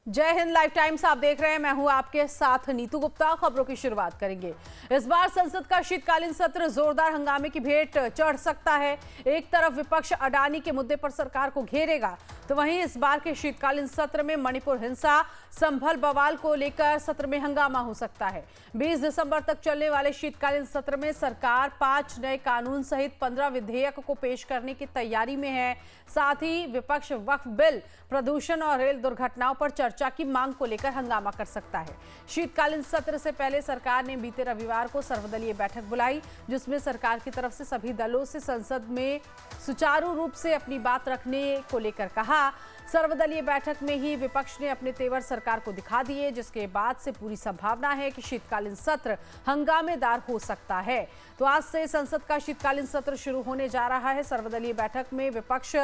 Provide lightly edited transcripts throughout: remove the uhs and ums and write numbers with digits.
जय Hind live times आप देख रहे हैं। मैं हूं आपके साथ नीतू गुप्ता। खबरों की शुरुआत करेंगे। इस बार संसद का शीतकालीन सत्र जोरदार हंगामे की भेंट चढ़ सकता है। एक तरफ विपक्ष अडानी के मुद्दे पर सरकार को घेरेगा, तो वहीं इस बार के शीतकालीन सत्र में मणिपुर हिंसा, संभल बवाल को लेकर सत्र में हंगामा हो सकता है। 20 दिसंबर तक चलने वाले शीतकालीन सत्र में सरकार 5 नए कानून सहित 15 विधेयक को पेश करने की तैयारी में है। साथ ही विपक्ष वक्फ बिल, प्रदूषण और रेल दुर्घटनाओं पर चर्चा की मांग को लेकर हंगामा कर सकता है। शीतकालीन सत्र से पहले सरकार ने बीते रविवार को सर्वदलीय बैठक बुलाई, जिसमें सरकार की तरफ से सभी दलों से संसद में सुचारू रूप से अपनी बात रखने को लेकर कहा। सर्वदलीय बैठक में ही विपक्ष ने अपने तेवर सरकार को दिखा दिए, जिसके बाद से पूरी संभावना है कि शीतकालीन सत्र हंगामेदार हो सकता है। तो आज से संसद का शीतकालीन सत्र शुरू होने जा रहा है। सर्वदलीय बैठक में विपक्ष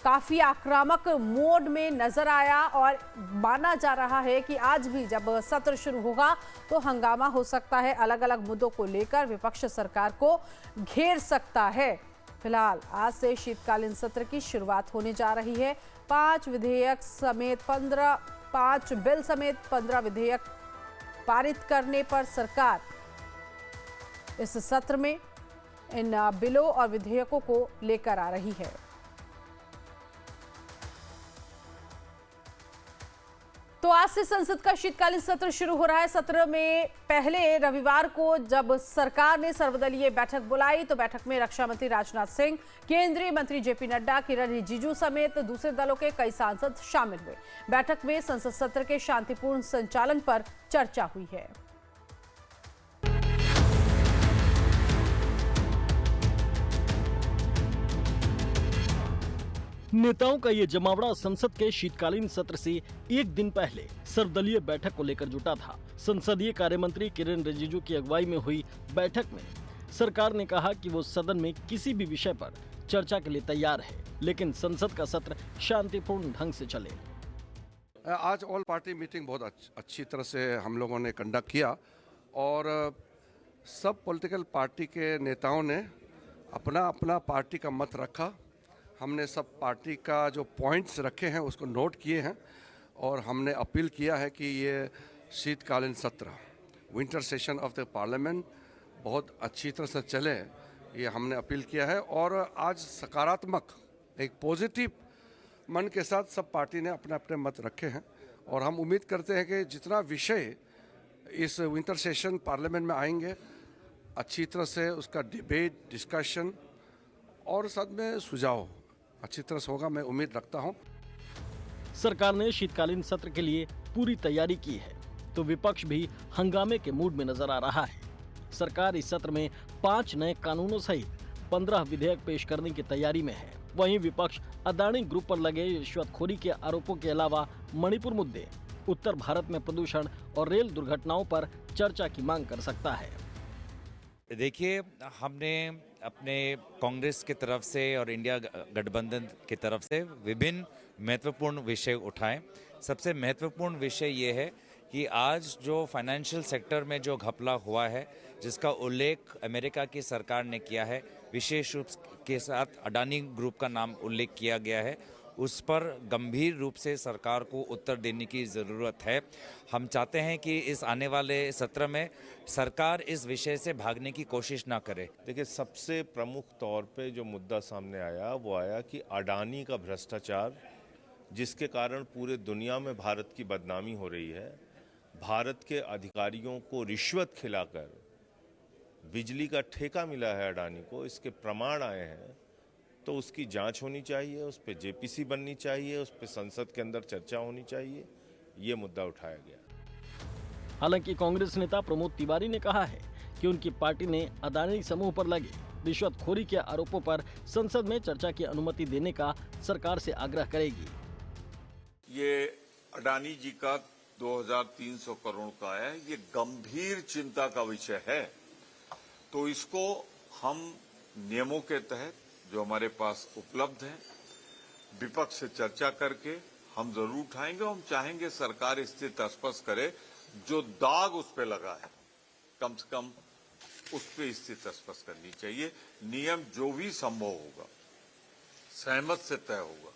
काफी आक्रामक मोड में नजर आया और माना जा रहा है कि आज भी जब सत्र शुरू होगा तो हंगामा हो सकता है। अलग अलग मुद्दों को लेकर विपक्ष सरकार को घेर सकता है। फिलहाल आज से शीतकालीन सत्र की शुरुआत होने जा रही है। 5 बिल समेत 15 विधेयक पारित करने पर सरकार इस सत्र में इन बिलों और विधेयकों को लेकर आ रही है। तो आज से संसद का शीतकालीन सत्र शुरू हो रहा है। सत्र में पहले रविवार को जब सरकार ने सर्वदलीय बैठक बुलाई, तो बैठक में रक्षा मंत्री राजनाथ सिंह, केंद्रीय मंत्री जेपी नड्डा, किरण रिजिजू समेत दूसरे दलों के कई सांसद शामिल हुए। बैठक में संसद सत्र के शांतिपूर्ण संचालन पर चर्चा हुई है। नेताओं का ये जमावड़ा संसद के शीतकालीन सत्र से एक दिन पहले सर्वदलीय बैठक को लेकर जुटा था। संसदीय कार्य मंत्री किरण रिजिजू की अगुवाई में हुई बैठक में सरकार ने कहा कि वो सदन में किसी भी विषय पर चर्चा के लिए तैयार है, लेकिन संसद का सत्र शांतिपूर्ण ढंग से चले। आज ऑल पार्टी मीटिंग बहुत अच्छी तरह से हम लोगों ने कंडक्ट किया और सब पॉलिटिकल पार्टी के नेताओं ने अपना अपना पार्टी का मत रखा। हमने सब पार्टी का जो पॉइंट्स रखे हैं उसको नोट किए हैं और हमने अपील किया है कि ये शीतकालीन सत्र, winter session of the parliament बहुत अच्छी तरह से चले, ये हमने अपील किया है। और आज सकारात्मक एक पॉजिटिव मन के साथ सब पार्टी ने अपने अपने मत रखे हैं और हम उम्मीद करते हैं कि जितना विषय इस विंटर सेशन पार्लियामेंट में आएंगे, अच्छी तरह से उसका डिबेट, डिस्कशन और साथ में सुझाव अच्छी तरह से होगा, मैं उम्मीद रखता हूं। सरकार ने शीतकालीन सत्र के लिए पूरी तैयारी की है, तो विपक्ष भी हंगामे के मूड में नजर आ रहा है। सरकार इस सत्र में 5 नए कानूनों सहित 15 विधेयक पेश करने की तैयारी में है। वहीं विपक्ष अडानी ग्रुप पर लगे रिश्वतखोरी के आरोपों के अलावा मणिपुर मुद्दे, उत्तर भारत में प्रदूषण और रेल दुर्घटनाओं पर चर्चा की मांग कर सकता है। देखिए, हमने अपने कांग्रेस की तरफ से और इंडिया गठबंधन की तरफ से विभिन्न महत्वपूर्ण विषय उठाए। सबसे महत्वपूर्ण विषय ये है कि आज जो फाइनेंशियल सेक्टर में जो घपला हुआ है, जिसका उल्लेख अमेरिका की सरकार ने किया है, विशेष रूप के साथ अडानी ग्रुप का नाम उल्लेख किया गया है, उस पर गंभीर रूप से सरकार को उत्तर देने की ज़रूरत है। हम चाहते हैं कि इस आने वाले सत्र में सरकार इस विषय से भागने की कोशिश ना करे। देखिए, सबसे प्रमुख तौर पे जो मुद्दा सामने आया वो आया कि अडानी का भ्रष्टाचार, जिसके कारण पूरे दुनिया में भारत की बदनामी हो रही है। भारत के अधिकारियों को रिश्वत खिलाकर बिजली का ठेका मिला है अडानी को, इसके प्रमाण आए हैं। तो उसकी जांच होनी चाहिए, उस पर जेपीसी बननी चाहिए, उस पर संसद के अंदर चर्चा होनी चाहिए। ये मुद्दा उठाया गया। हालांकि कांग्रेस नेता प्रमोद तिवारी ने कहा है कि उनकी पार्टी ने अडानी समूह पर लगे रिश्वतखोरी के आरोपों पर संसद में चर्चा की अनुमति देने का सरकार से आग्रह करेगी। ये अडानी जी का 2300 करोड़ का है, ये गंभीर चिंता का विषय है। तो इसको हम नियमों के तहत जो हमारे पास उपलब्ध है, विपक्ष से चर्चा करके हम जरूर उठाएंगे। हम चाहेंगे सरकार इससे तस्पष्ट करे, जो दाग उस पे लगा है कम से कम उस पे इससे तस्पष्ट करनी चाहिए। नियम जो भी संभव होगा सहमत से तय होगा।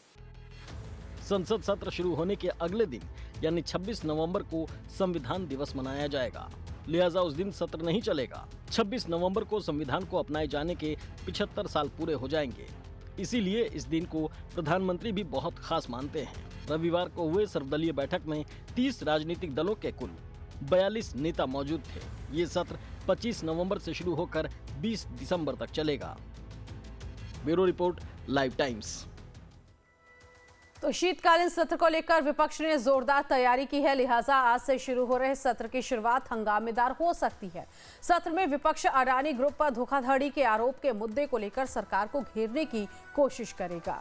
संसद सत्र शुरू होने के अगले दिन यानी 26 नवंबर को संविधान दिवस मनाया जाएगा। लिहाजा उस दिन सत्र नहीं चलेगा। 26 नवंबर को संविधान को अपनाए जाने के 75 साल पूरे हो जाएंगे। इसीलिए इस दिन को प्रधानमंत्री भी बहुत खास मानते हैं। रविवार को हुए सर्वदलीय बैठक में 30 राजनीतिक दलों के कुल 42 नेता मौजूद थे। ये सत्र 25 नवंबर से शुरू होकर 20 दिसंबर तक चलेगा। Bureau report, Live times. तो शीतकालीन सत्र को लेकर विपक्ष ने जोरदार तैयारी की है, लिहाजा आज से शुरू हो रहे सत्र की शुरुआत हंगामेदार हो सकती है। सत्र में विपक्ष अडानी ग्रुप पर धोखाधड़ी के आरोप के मुद्दे को लेकर सरकार को घेरने की कोशिश करेगा।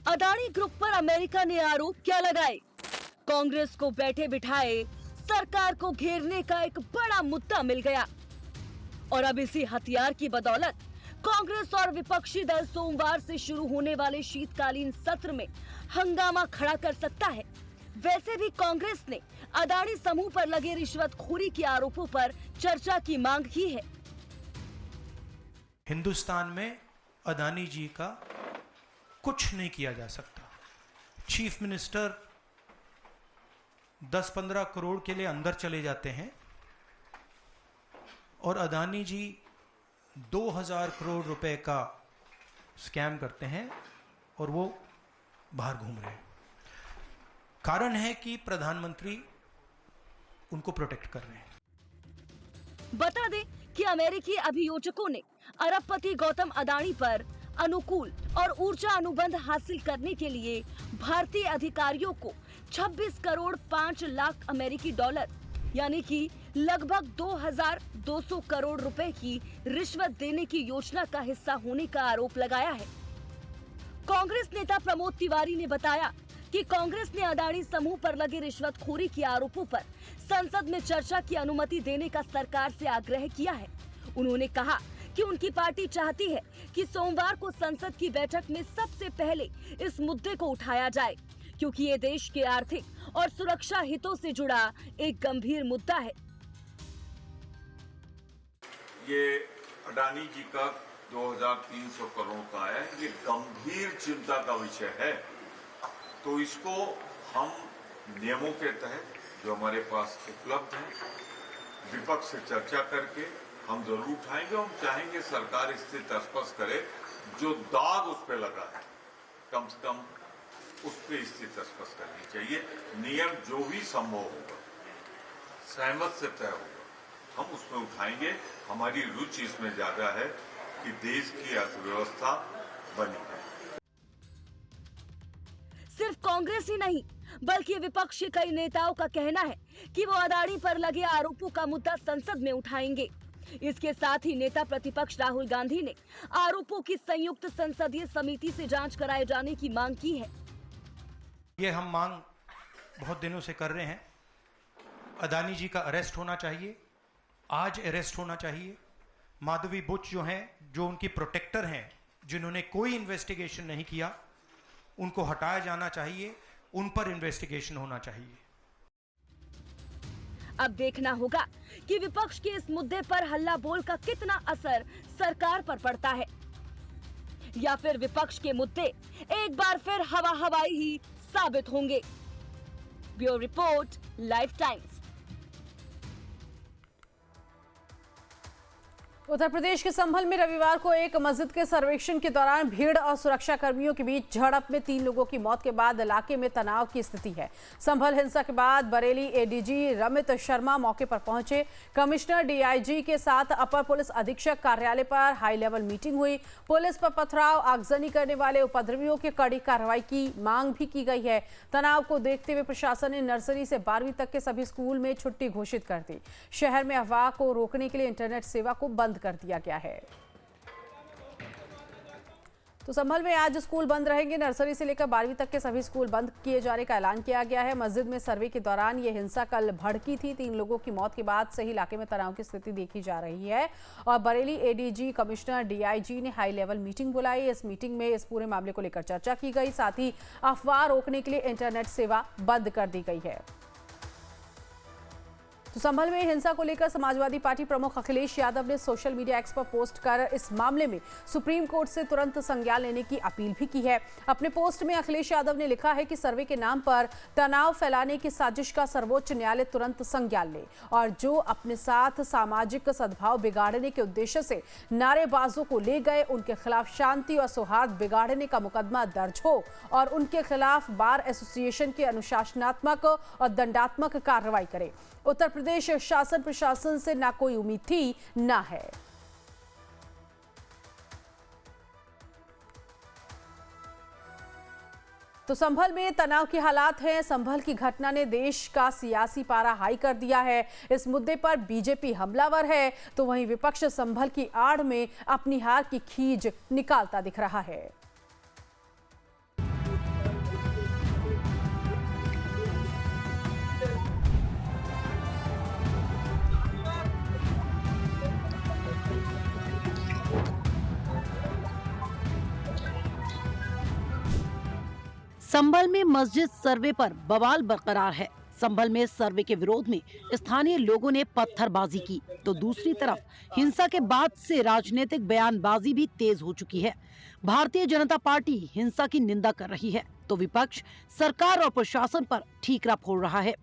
अडानी ग्रुप पर अमेरिका ने आरोप क्या लगाए? कांग्रेस को बैठे बिठाए सरकार को घेरने का एक बड़ा मुद्दा मिल गया और अब इसी हथियार की बदौलत कांग्रेस और विपक्षी दल सोमवार से शुरू होने वाले शीतकालीन सत्र में हंगामा खड़ा कर सकता है। वैसे भी कांग्रेस ने अडानी समूह पर लगे रिश्वतखोरी के आरोपों पर चर्चा की मांग की है। हिंदुस्तान में अडानी जी का कुछ नहीं किया जा सकता। चीफ मिनिस्टर 10-15 करोड़ के लिए अंदर चले जाते हैं और अडानी जी 2000 करोड़ रुपए का स्कैम करते हैं और वो बाहर घूम रहे हैं। कारण है कि प्रधानमंत्री उनको प्रोटेक्ट कर रहे हैं। बता दें कि अमेरिकी अभियोजकों ने अरबपति गौतम अडानी पर अनुकूल और ऊर्जा अनुबंध हासिल करने के लिए भारतीय अधिकारियों को 26 करोड़ 5 लाख अमेरिकी डॉलर यानी कि लगभग 2200 करोड़ रुपए की रिश्वत देने की योजना का हिस्सा होने का आरोप लगाया है। कांग्रेस नेता प्रमोद तिवारी ने बताया कि कांग्रेस ने अडानी समूह पर लगे रिश्वतखोरी के आरोपों पर संसद में चर्चा की अनुमति देने का सरकार से आग्रह किया है। उन्होंने कहा कि उनकी पार्टी चाहती है कि सोमवार को संसद की बैठक में सबसे पहले इस मुद्दे को उठाया जाए, क्योंकि ये देश के आर्थिक और सुरक्षा हितों से जुड़ा एक गंभीर मुद्दा है। ये अडानी जी का 2300 करोड़ का है, ये गंभीर चिंता का विषय है। तो इसको हम नियमों के तहत जो हमारे पास उपलब्ध है विपक्ष से चर्चा करके हम जरूर उठाएंगे। हम चाहेंगे सरकार इससे स्पष्ट करे जो दाग उस पर लगा है कम से कम उस पर स्थिति स्पष्ट करनी चाहिए। नियम जो भी संभव होगा सहमत से तय होगा हम उसमें उठाएंगे। हमारी रुचि इसमें ज्यादा है कि देश की अर्थव्यवस्था बनी है। सिर्फ कांग्रेस ही नहीं बल्कि विपक्षी कई नेताओं का कहना है कि वो अडानी पर लगे आरोपों का मुद्दा संसद में उठाएंगे। इसके साथ ही नेता प्रतिपक्ष राहुल गांधी ने आरोपों की संयुक्त संसदीय समिति से जांच कराए जाने की मांग की है। ये हम मांग बहुत दिनों से कर रहे हैं। अडानी जी का अरेस्ट होना चाहिए, आज अरेस्ट होना चाहिए। माधवी बुच जो हैं, जो उनकी प्रोटेक्टर हैं, जिन्होंने कोई इन्वेस्टिगेशन नहीं किया, उनको हटाया जाना चाहिए, उन पर इन्वेस्टिगेशन होना चाहिए। अब देखना होगा कि विपक्ष के इस मुद्दे पर हल्ला बोल का कितना असर सरकार पर पड़ता है, या फिर विपक्ष के मुद्दे एक बार फिर हवा हवाई ही साबित होंगे। Bureau report, Live Times. Uttar Pradesh के संभल में रविवार को एक मस्जिद के सर्वेक्षण के दौरान भीड़ और सुरक्षा कर्मियों के बीच झड़प में 3 लोगों की मौत के बाद इलाके में तनाव की स्थिति है। संभल हिंसा के बाद बरेली एडीजी रमित शर्मा मौके पर पहुंचे। कमिश्नर डीआईजी के साथ अपर पुलिस अधीक्षक कार्यालय पर हाई लेवल मीटिंग हुई। पुलिस पर पथराव, आगजनी करने वाले उपद्रवियों की कड़ी कार्रवाई की मांग भी की गई है। तनाव को देखते हुए प्रशासन ने नर्सरी से 12वीं तक के सभी स्कूल में छुट्टी घोषित कर दी। शहर में अफवाह को रोकने के लिए इंटरनेट सेवा को बंद कर दिया गया है। तो संभल में आज स्कूल बंद रहेंगे। नर्सरी से लेकर 12वीं तक के सभी स्कूल बंद किए जाने का ऐलान किया गया है। मस्जिद में सर्वे के दौरान ये हिंसा कल भड़की थी। 3 लोगों की मौत के बाद से ही इलाके में तनाव की स्थिति देखी जा रही है और बरेली एडीजी, कमिश्नर, डीआईजी ने हाई लेवल मीटिंग बुलाई। इस मीटिंग में इस पूरे मामले को लेकर चर्चा की गई। साथ ही अफवाह रोकने के लिए इंटरनेट सेवा बंद कर दी गई है। तो संभल में हिंसा को लेकर समाजवादी पार्टी प्रमुख अखिलेश यादव ने सोशल मीडिया एक्स पर पोस्ट कर इस मामले में सुप्रीम कोर्ट से तुरंत संज्ञान लेने की अपील भी की है। अपने पोस्ट में अखिलेश यादव ने लिखा है कि सर्वे के नाम पर तनाव फैलाने की साजिश का सर्वोच्च न्यायालय तुरंत संज्ञान ले और जो अपने साथ सामाजिक सद्भाव बिगाड़ने के उद्देश्य से नारेबाजों को ले गए उनके खिलाफ शांति और सौहार्द बिगाड़ने का मुकदमा दर्ज हो और उनके खिलाफ बार एसोसिएशन की अनुशासनात्मक और दंडात्मक कार्रवाई करे। उत्तर प्रदेश शासन प्रशासन से ना कोई उम्मीद थी ना है। तो संभल में तनाव के हालात हैं। संभल की घटना ने देश का सियासी पारा हाई कर दिया है। इस मुद्दे पर बीजेपी हमलावर है तो वहीं विपक्ष संभल की आड़ में अपनी हार की खींच निकालता दिख रहा है। संभल में मस्जिद सर्वे पर बवाल बरकरार है। संभल में सर्वे के विरोध में स्थानीय लोगों ने पत्थरबाजी की तो दूसरी तरफ हिंसा के बाद से राजनीतिक बयानबाजी भी तेज हो चुकी है। भारतीय जनता पार्टी हिंसा की निंदा कर रही है तो विपक्ष सरकार और प्रशासन पर ठीकरा फोड़ रहा है।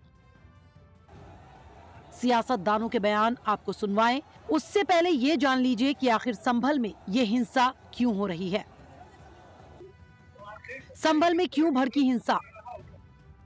सियासतदानों के बयान आपको सुनवाएं, उससे पहले ये जान लीजिए कि आखिर संभल में ये हिंसा क्यों हो रही है। संभल में क्यों भड़की हिंसा?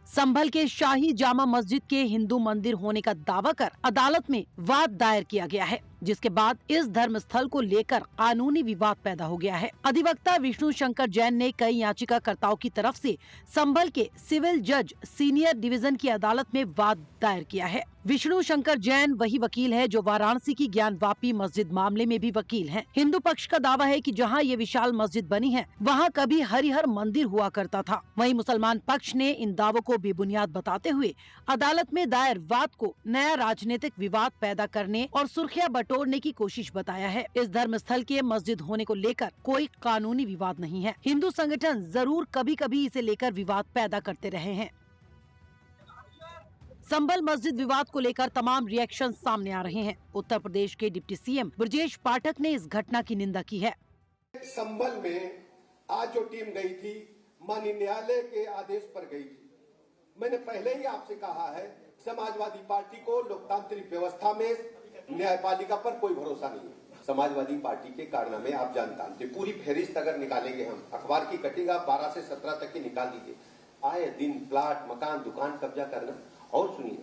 संभल के शाही जामा मस्जिद के हिंदू मंदिर होने का दावा कर अदालत में वाद दायर किया गया है, जिसके बाद इस धर्म स्थल को लेकर कानूनी विवाद पैदा हो गया है। अधिवक्ता विष्णु शंकर जैन ने कई याचिकाकर्ताओं की तरफ से संभल के सिविल जज सीनियर डिवीजन की अदालत में वाद दायर किया है। विष्णु शंकर जैन वही वकील है जो वाराणसी की ज्ञानवापी मस्जिद मामले में भी वकील हैं। हिंदू पक्ष का दावा है कि जहां ये विशाल मस्जिद बनी है वहां कभी हरिहर मंदिर हुआ करता था। वहीं मुसलमान पक्ष ने इन दावों को बेबुनियाद बताते हुए अदालत में दायर वाद को नया राजनीतिक विवाद पैदा करने और सुर्खियां बटोरने की कोशिश बताया है। इस धर्म स्थल के मस्जिद होने को लेकर कोई कानूनी विवाद नहीं है। हिंदू संगठन जरूर कभी कभी इसे लेकर विवाद पैदा करते रहे हैं। संभल मस्जिद विवाद को लेकर तमाम रिएक्शन सामने आ रहे हैं। उत्तर प्रदेश के डिप्टी सीएम ब्रजेश पाठक ने इस घटना की निंदा की है। संभल में आज जो टीम गई थी माननीय न्यायालय के आदेश पर गई थी। मैंने पहले ही आपसे कहा है समाजवादी पार्टी को लोकतांत्रिक व्यवस्था में न्यायपालिका पर कोई भरोसा नहीं है। समाजवादी पार्टी के कारनामे आप जानते हैं, पूरी फहरिस्त अगर निकालेंगे हम अखबार की कटिंग आप 12 से 17 तक की निकाल दीजिए। आए दिन प्लाट मकान दुकान कब्जा करना। और सुनिए,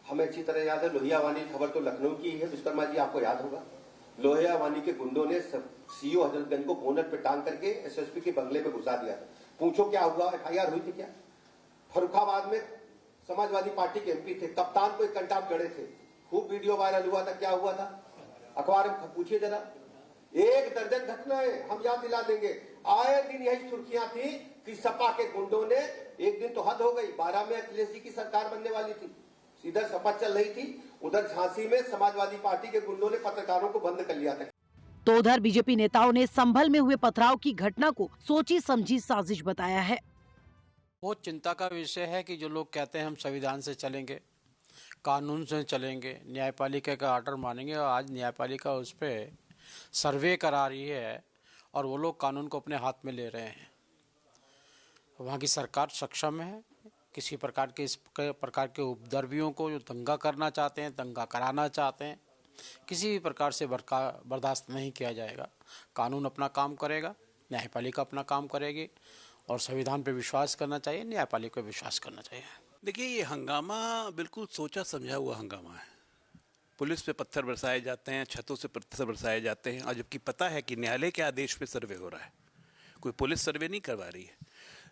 हमें अच्छी तरह याद है लोहियावानी खबर तो लखनऊ की है। विश्वकर्मा जी आपको याद होगा, लोहियावानी के गुंडों ने सीओ हजरतगंज को बोनट पे टांग करके एसएसपी के बंगले में घुसा दिया। पूछो क्या हुआ, एफआईआर हुई थी क्या? फर्रुखाबाद में समाजवादी पार्टी के एमपी थे, कप्तान को एक कंटाप गड़े थे, खूब वीडियो वायरल हुआ था। क्या हुआ था अखबार में पूछिए जरा। 1 दर्जन घटनाएं हम याद दिला देंगे। आए दिन यही सुर्खियां थी कि सपा के गुंडों ने, एक दिन तो हद हो गई, 12 में अखिलेश जी की सरकार बनने वाली थी, सीधा शपथ चल रही थी, उधर झांसी में समाजवादी पार्टी के गुंडों ने पत्रकारों को बंद कर लिया था। तो उधर बीजेपी नेताओं ने संभल में हुए पथराव की घटना को सोची समझी साजिश बताया है। बहुत चिंता का विषय है कि जो लोग कहते हैं हम संविधान से चलेंगे, कानून से चलेंगे, न्यायपालिका का आर्डर मानेंगे, और आज न्यायपालिका उस पर सर्वे करा रही है और वो लोग कानून को अपने हाथ में ले रहे हैं। वहाँ की सरकार सक्षम है किसी प्रकार के इस प्रकार के उपद्रवियों को जो दंगा करना चाहते हैं, दंगा कराना चाहते हैं, किसी भी प्रकार से बर्दाश्त नहीं किया जाएगा। कानून अपना काम करेगा, न्यायपालिका अपना काम करेगी और संविधान पर विश्वास करना चाहिए, न्यायपालिका पर विश्वास करना चाहिए। देखिए, ये हंगामा बिल्कुल सोचा समझा हुआ हंगामा है। पुलिस पे पत्थर बरसाए जाते हैं, छतों से पत्थर बरसाए जाते हैं, और जबकि पता है कि न्यायालय के आदेश पे सर्वे हो रहा है, कोई पुलिस सर्वे नहीं करवा रही है।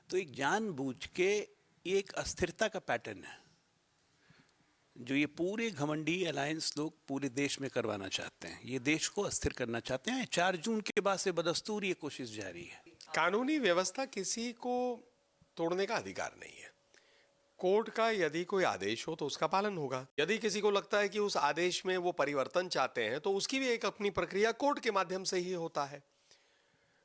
तो एक जानबूझ के एक अस्थिरता का पैटर्न है जो ये पूरे घमंडी अलायंस लोग पूरे देश में करवाना चाहते हैं। ये देश को अस्थिर करना चाहते हैं। 4 जून के बाद से बदस्तूर ये कोशिश जारी है। कानूनी व्यवस्था किसी को तोड़ने का अधिकार नहीं है। कोर्ट का यदि कोई आदेश हो तो उसका पालन होगा। यदि किसी को लगता है कि उस आदेश में वो परिवर्तन चाहते हैं तो उसकी भी एक अपनी प्रक्रिया कोर्ट के माध्यम से ही होता है।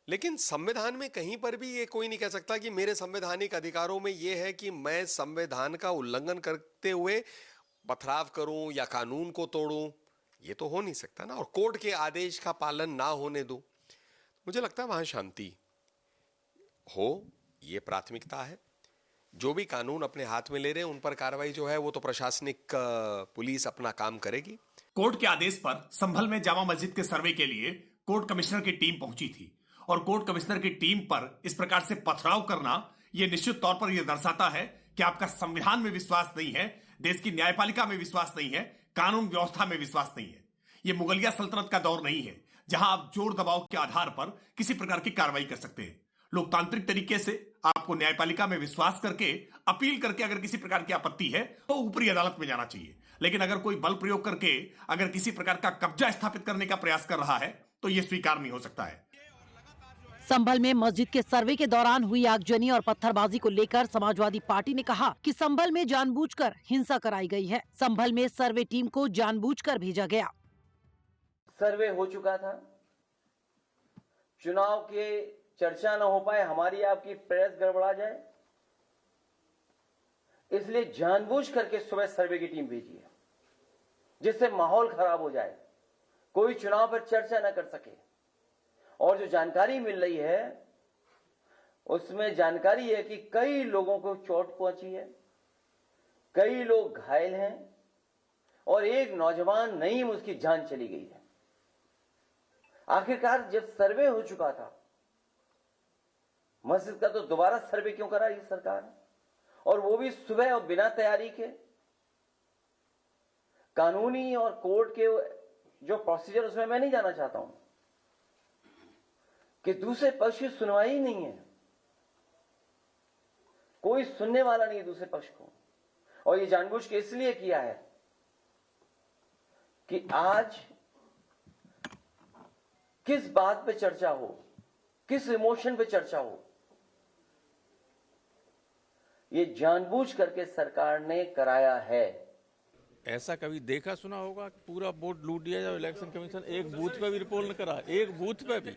लेकिन संविधान में कहीं पर भी ये कोई नहीं कह सकता कि मेरे संवैधानिक अधिकारों में ये है कि मैं संविधान का उल्लंघन करते हुए पथराव करूं या कानून को तोड़ूं, ये तो हो नहीं सकता ना। और कोर्ट के आदेश का पालन ना होने दूं, मुझे लगता है वहां शांति हो, ये प्राथमिकता है। जो भी कानून अपने हाथ में ले रहे हैं उन पर कार्रवाई जो है वो तो प्रशासनिक पुलिस अपना काम करेगी। कोर्ट के आदेश पर संभल में जामा मस्जिद के सर्वे के लिए कोर्ट कमिश्नर की टीम पहुंची थी और कोर्ट कमिश्नर की टीम पर इस प्रकार से पथराव करना यह निश्चित तौर पर यह दर्शाता है कि आपका संविधान में विश्वास नहीं है, देश की न्यायपालिका में विश्वास नहीं है, कानून व्यवस्था में विश्वास नहीं है। यह मुगलिया सल्तनत का दौर नहीं है जहां आप जोर दबाव के आधार पर किसी प्रकार की कार्रवाई कर सकते हैं। लोकतांत्रिक तरीके से आपको न्यायपालिका में विश्वास करके अपील करके अगर किसी प्रकार की आपत्ति है तो ऊपरी अदालत में जाना चाहिए, लेकिन अगर कोई बल प्रयोग करके अगर किसी प्रकार का कब्जा स्थापित करने का प्रयास कर रहा है तो यह स्वीकार नहीं हो सकता है। संभल में मस्जिद के सर्वे के दौरान हुई आगजनी और पत्थरबाजी को लेकर समाजवादी पार्टी ने कहा कि संभल में जानबूझकर हिंसा कराई गई है। संभल में सर्वे टीम को जानबूझकर भेजा गया। सर्वे हो चुका था, चुनाव के चर्चा न हो पाए, हमारी आपकी प्रेस गड़बड़ा जाए, इसलिए जानबूझ करके सुबह सर्वे की टीम भेजी है जिससे माहौल खराब हो जाए, कोई चुनाव पर चर्चा न कर सके। और जो जानकारी मिल रही है उसमें जानकारी है कि कई लोगों को चोट पहुंची है, कई लोग घायल हैं और एक नौजवान नईम उसकी जान चली गई है। आखिरकार जब सर्वे हो चुका था मस्जिद का तो दोबारा सर्वे क्यों करा ये सरकार, और वो भी सुबह और बिना तैयारी के। कानूनी और कोर्ट के जो प्रोसीजर उसमें मैं नहीं जाना चाहता हूं कि दूसरे पक्ष की सुनवाई नहीं है, कोई सुनने वाला नहीं है दूसरे पक्ष को। और ये जानबूझ के इसलिए किया है कि आज किस बात पे चर्चा हो, किस इमोशन पे चर्चा हो, ये जानबूझ करके सरकार ने कराया है। ऐसा कभी देखा सुना होगा पूरा वोट लूट दिया जाए, इलेक्शन कमीशन एक बूथ पे भी रिपोर्ट न करा, एक बूथ पे भी।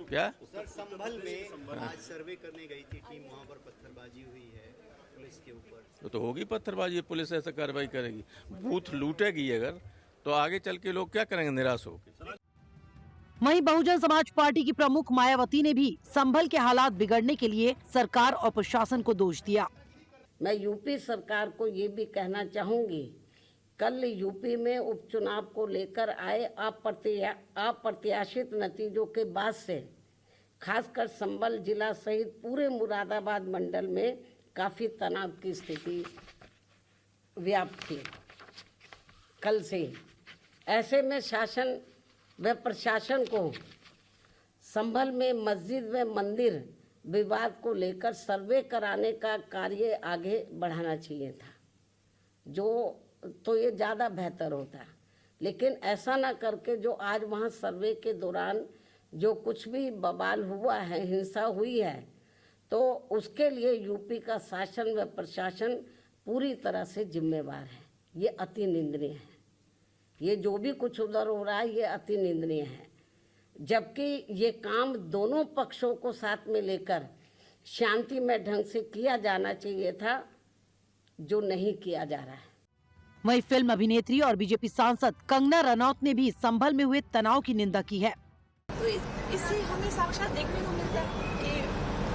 क्या सर संभल में आज सर्वे करने गई थी टीम, वहां पर पत्थरबाजी हुई है पुलिस के ऊपर। तो होगी पत्थरबाजी, पुलिस ऐसा कार्रवाई करेगी, बूथ लूटेगी अगर तो आगे चल के लोग क्या करेंगे, निराश होकर। वहीं बहुजन समाज पार्टी की प्रमुख मायावती ने भी संभल के हालात बिगड़ने के लिए सरकार और प्रशासन को दोष दिया। मैं यूपी सरकार को ये भी कहना चाहूंगी, कल यूपी में उपचुनाव को लेकर आए अप्रत्याशित नतीजों के बाद से खासकर संभल जिला सहित पूरे मुरादाबाद मंडल में काफी तनाव की स्थिति व्याप्त थी कल से। ऐसे में शासन व प्रशासन को संभल में मस्जिद व मंदिर विवाद को लेकर सर्वे कराने का कार्य आगे बढ़ाना चाहिए था, जो तो ये ज़्यादा बेहतर होता। लेकिन ऐसा ना करके जो आज वहाँ सर्वे के दौरान जो कुछ भी बवाल हुआ है, हिंसा हुई है, तो उसके लिए यूपी का शासन व प्रशासन पूरी तरह से जिम्मेवार है। ये अति निंदनीय है। ये जो भी कुछ उधर हो रहा है ये अति निंदनीय है, जबकि ये काम दोनों पक्षों को साथ में लेकर शांतिमय ढंग से किया जाना चाहिए था, जो नहीं किया जा रहा है। वहीं फिल्म अभिनेत्री और बीजेपी सांसद कंगना रनौत ने भी संभल में हुए तनाव की निंदा की है। तो इससे हमें साक्षात देखने को मिलता है कि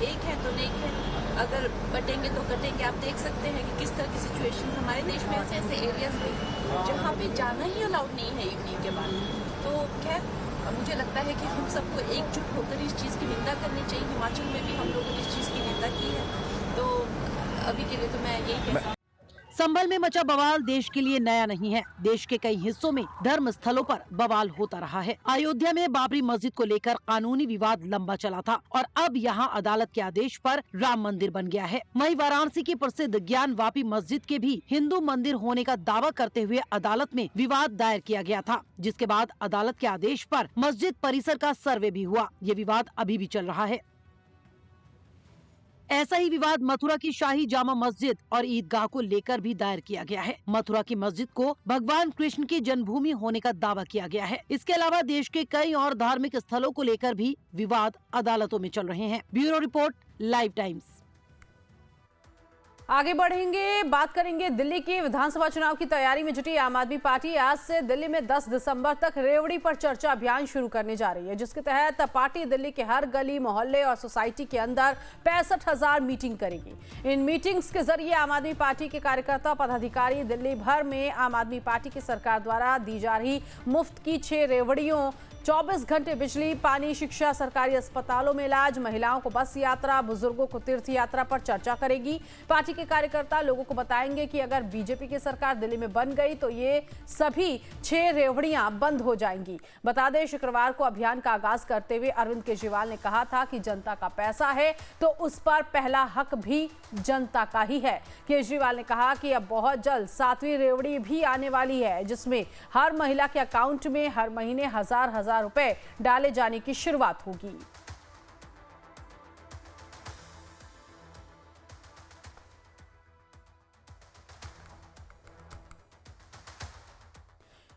एक है तो नहीं है, अगर बटेंगे तो कटेंगे। आप देख सकते हैं कि किस तरह की सिचुएशन हमारे देश में ऐसे ऐसे एरियाज में जहाँ पे जाना ही अलाउड नहीं है इवनिंग के बाद। तो खैर मुझे लगता है कि हम सबको एकजुट होकर इस चीज़ की निंदा करनी चाहिए। हिमाचल में भी हम लोगों ने इस चीज़ की निंदा की है, तो अभी के लिए तो मैं यही कहता हूँ। संभल में मचा बवाल देश के लिए नया नहीं है। देश के कई हिस्सों में धर्म स्थलों पर बवाल होता रहा है। अयोध्या में बाबरी मस्जिद को लेकर कानूनी विवाद लंबा चला था और अब यहाँ अदालत के आदेश पर राम मंदिर बन गया है। वहीं वाराणसी की प्रसिद्ध ज्ञान वापी मस्जिद के भी हिंदू मंदिर होने का दावा करते हुए अदालत में विवाद दायर किया गया था, जिसके बाद अदालत के आदेश पर मस्जिद परिसर का सर्वे भी हुआ। ये विवाद अभी भी चल रहा है। ऐसा ही विवाद मथुरा की शाही जामा मस्जिद और ईदगाह को लेकर भी दायर किया गया है। मथुरा की मस्जिद को भगवान कृष्ण की जन्मभूमि होने का दावा किया गया है। इसके अलावा देश के कई और धार्मिक स्थलों को लेकर भी विवाद अदालतों में चल रहे हैं। Bureau report, Live times. आगे बढ़ेंगे, बात करेंगे दिल्ली के विधानसभा चुनाव की तैयारी में जुटी आम आदमी पार्टी आज से दिल्ली में 10 दिसंबर तक रेवड़ी पर चर्चा अभियान शुरू करने जा रही है, जिसके तहत पार्टी दिल्ली के हर गली, मोहल्ले और सोसाइटी के अंदर 65,000 मीटिंग करेगी। इन मीटिंग्स के जरिए आम आदमी पार्टी के कार्यकर्ता पदाधिकारी दिल्ली भर में आम आदमी पार्टी की सरकार द्वारा दी जा रही मुफ्त की 6 रेवड़ियों, 24 घंटे बिजली, पानी, शिक्षा, सरकारी अस्पतालों में इलाज, महिलाओं को बस यात्रा, बुजुर्गों को तीर्थ यात्रा पर चर्चा करेगी। पार्टी के कार्यकर्ता लोगों को बताएंगे कि अगर बीजेपी की सरकार दिल्ली में बन गई तो ये सभी 6 रेवड़ियां बंद हो जाएंगी। बता दें, शुक्रवार को अभियान का आगाज करते हुए अरविंद केजरीवाल ने कहा था कि जनता का पैसा है तो उस पर पहला हक भी जनता का ही है। केजरीवाल ने कहा कि अब बहुत जल्द 7वीं रेवड़ी भी आने वाली है, जिसमें हर महिला के अकाउंट में हर महीने हजार रुपए डाले जाने की शुरुआत होगी।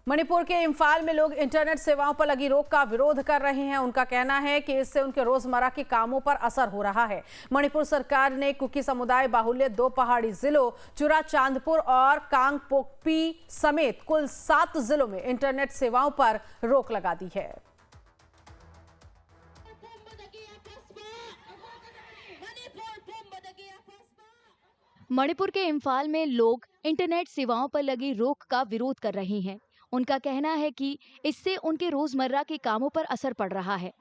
मणिपुर के इम्फाल में लोग इंटरनेट सेवाओं पर लगी रोक का विरोध कर रहे हैं। उनका कहना है कि इससे उनके रोजमर्रा के कामों पर असर हो रहा है। मणिपुर सरकार ने कुकी समुदाय बाहुल्य 2 पहाड़ी जिलों चुराचांदपुर और कांगपोकपी समेत कुल 7 जिलों में इंटरनेट सेवाओं पर रोक लगा दी है। मणिपुर के इम्फाल में लोग इंटरनेट सेवाओं पर लगी रोक का विरोध कर रहे हैं। उनका कहना है कि इससे उनके रोजमर्रा के कामों पर असर पड़ रहा है।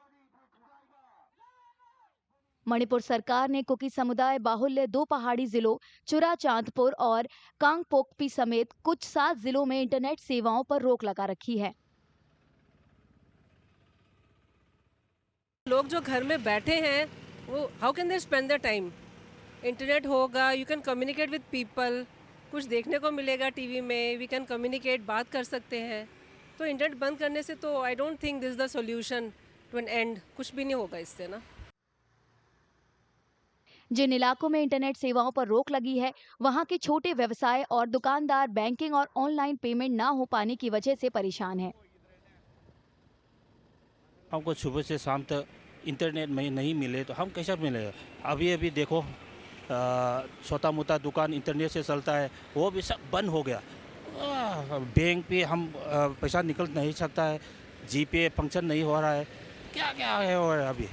मणिपुर सरकार ने कुकी समुदाय बाहुल्य 2 पहाड़ी जिलों चुराचांदपुर और कांगपोकपी समेत कुछ 7 जिलों में इंटरनेट सेवाओं पर रोक लगा रखी है। लोग जो घर में बैठे हैं वो how can they spend the time? Internet होगा, you can communicate with people, कुछ देखने को मिलेगा टीवी में, वी कैन कम्युनिकेट, बात कर सकते हैं। तो इंटरनेट बंद करने से तो I don't think this the solution to an end, कुछ भी नहीं होगा इससे ना। जिन इलाकों में इंटरनेट सेवाओं पर रोक लगी है, वहां के छोटे व्यवसाय और दुकानदार बैंकिंग और ऑनलाइन पेमेंट ना हो पाने की वजह से परेशान हैं। हमको सुबह से शाम तक इंटरनेट में नहीं मिले तो हम कैसे मिलेगा? अभी देखो छोटा मोटा दुकान इंटरनेट से चलता है, वो भी सब बंद हो गया। बैंक पे हम पैसा निकल नहीं सकता है, जीपे फंक्शन नहीं हो रहा है, क्या है हो रहा है। अभी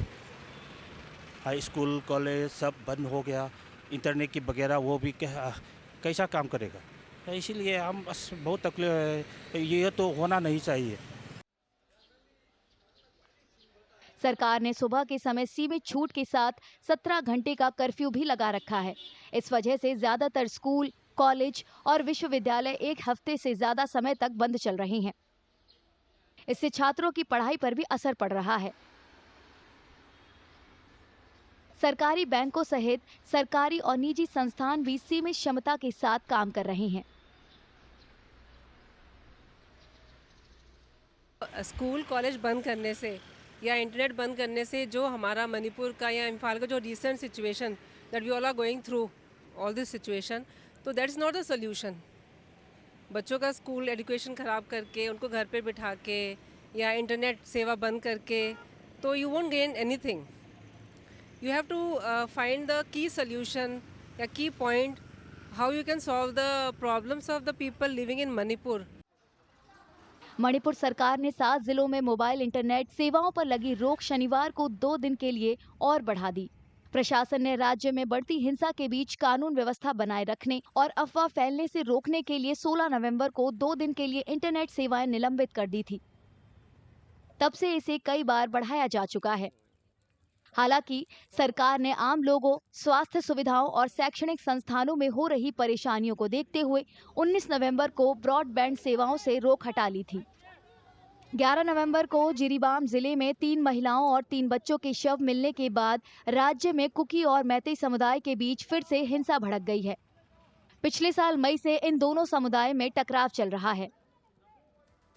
हाई स्कूल कॉलेज सब बंद हो गया, इंटरनेट की वगैरह वो भी कैसा काम करेगा। इसीलिए हम बस बहुत तकलीफ है, ये तो होना नहीं चाहिए। सरकार ने सुबह के समय सीमित छूट के साथ 17 घंटे का कर्फ्यू भी लगा रखा है। इस वजह से ज्यादातर स्कूल, कॉलेज और विश्वविद्यालय 1 हफ्ते से ज्यादा समय तक बंद चल रहे हैं। इससे छात्रों की पढ़ाई पर भी असर पड़ रहा है। सरकारी बैंकों सहित सरकारी और निजी संस्थान भी सीमित क्षमता के साथ काम कर रहे हैं। स्कूल कॉलेज बंद करने से या इंटरनेट बंद करने से जो हमारा मणिपुर का या इम्फाल का जो recent situation that we all are going through all this situation, तो that is not a solution. बच्चों का स्कूल एजुकेशन ख़राब करके उनको घर पे बिठा के या इंटरनेट सेवा बंद करके तो you won't gain anything. You have to find the key solution या key point how you can solve the problems of the people living in Manipur. Manipur सरकार ने 7 जिलों में मोबाइल इंटरनेट सेवाओं पर लगी रोक शनिवार को 2 दिन के लिए और बढ़ा दी। प्रशासन ने राज्य में बढ़ती हिंसा के बीच कानून व्यवस्था बनाए रखने और अफवाह फैलने से रोकने के लिए 16 नवंबर को 2 दिन के लिए इंटरनेट सेवाएं निलंबित कर दी थी। तब से इसे कई बार बढ़ाया जा चुका है। हालांकि सरकार ने आम लोगों, स्वास्थ्य सुविधाओं और शैक्षणिक संस्थानों में हो रही परेशानियों को देखते हुए 19 नवंबर को ब्रॉडबैंड सेवाओं से रोक हटा ली थी। 11 नवंबर को जिरीबाम जिले में 3 महिलाओं और 3 बच्चों के शव मिलने के बाद राज्य में कुकी और मैतेई समुदाय के बीच फिर से हिंसा भड़क गई है। पिछले साल मई से इन दोनों समुदाय में टकराव चल रहा है।